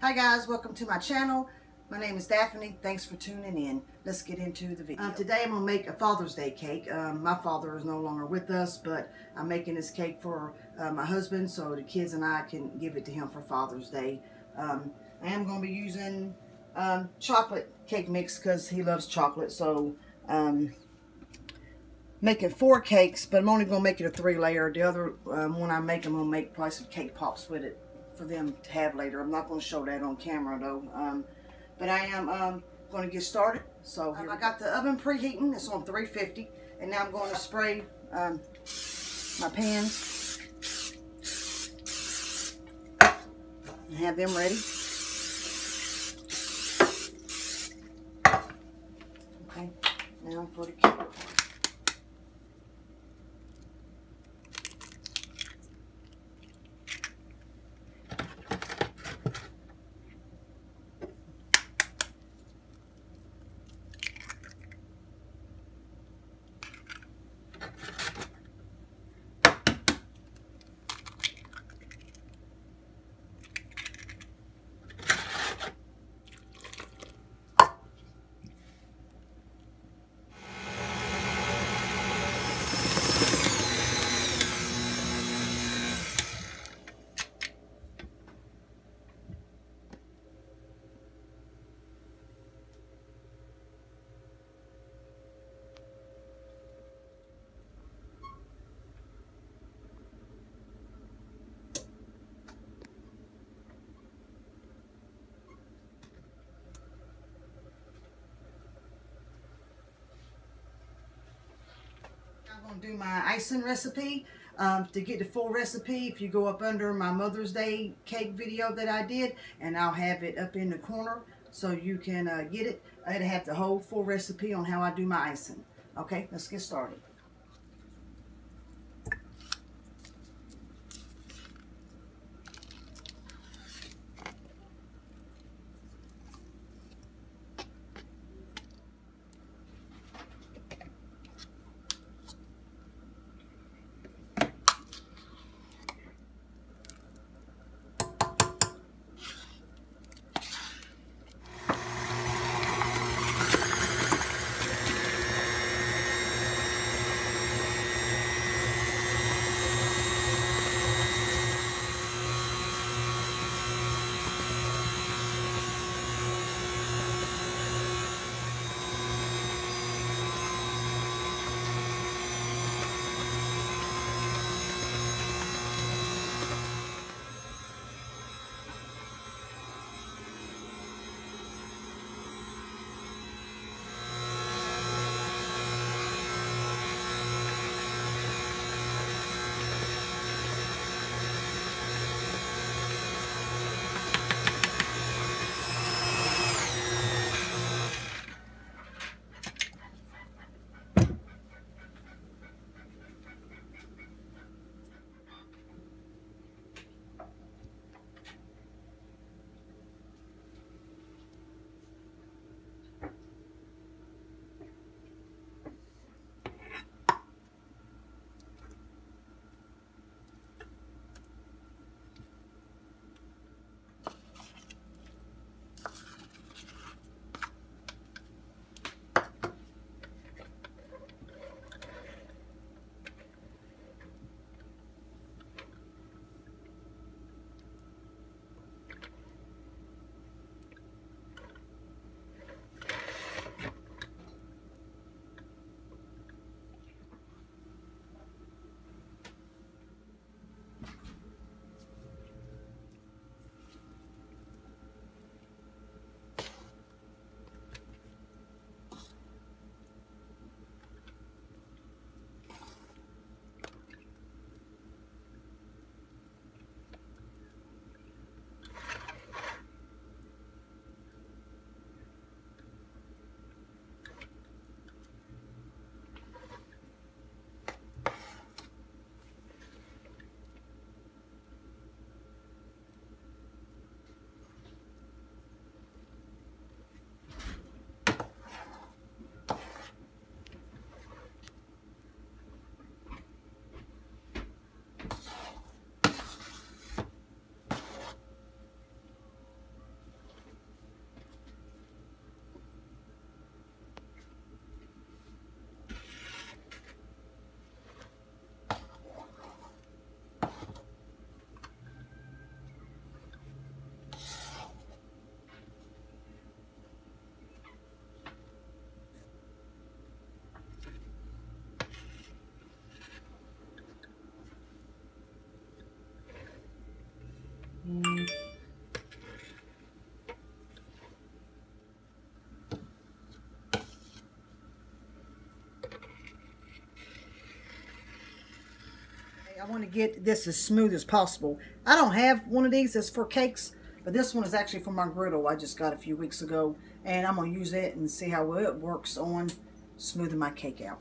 Hi guys, welcome to my channel. My name is Daphne. Thanks for tuning in. Let's get into the video. Today I'm going to make a Father's Day cake. My father is no longer with us, but I'm making this cake for my husband so the kids and I can give it to him for Father's Day. I am going to be using chocolate cake mix because he loves chocolate. So making 4 cakes, but I'm only going to make it a 3-layer. The other one I make, I'm going to make probably some cake pops with it for them to have later. I'm not going to show that on camera though. But I am going to get started. So I got the oven preheating. It's on 350. And now I'm going to spray my pans and have them ready. Okay, now for the cake. I'm going to do my icing recipe. To get the full recipe, if you go up under my Mother's Day cake video that I did, and I'll have it up in the corner so you can get it. It'll have the whole full recipe on how I do my icing. Okay, let's get started. want to get this as smooth as possible. I don't have one of these that's for cakes, but this one is actually from my griddle I just got a few weeks ago, and I'm going to use it and see how well it works on smoothing my cake out.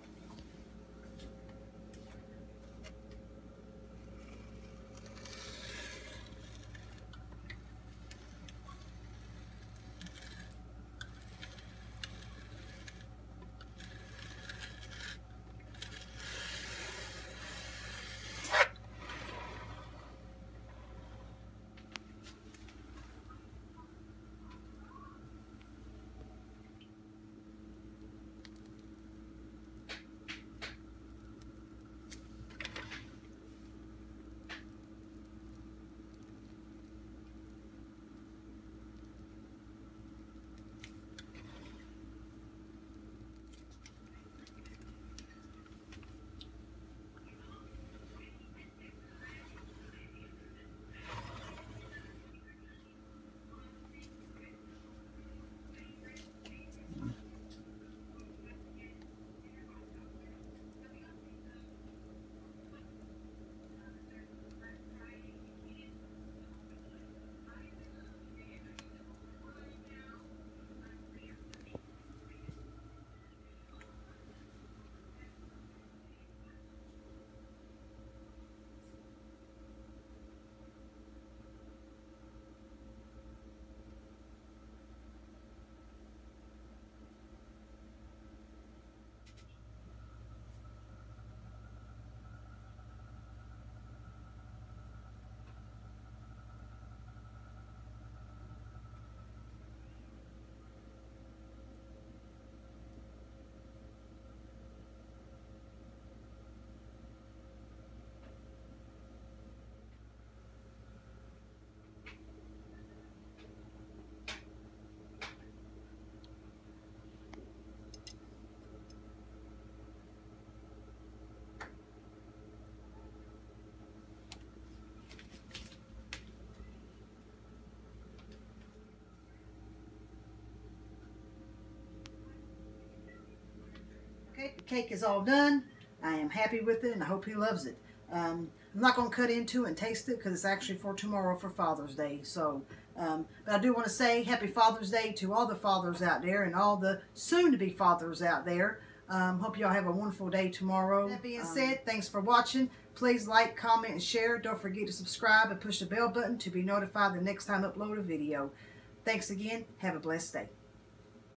Okay, the cake is all done. I am happy with it and I hope he loves it. I'm not going to cut into it and taste it because it's actually for tomorrow for Father's Day. So, but I do want to say Happy Father's Day to all the fathers out there and all the soon-to-be fathers out there. Hope y'all have a wonderful day tomorrow. That being said, thanks for watching. Please like, comment, and share. Don't forget to subscribe and push the bell button to be notified the next time I upload a video. Thanks again. Have a blessed day.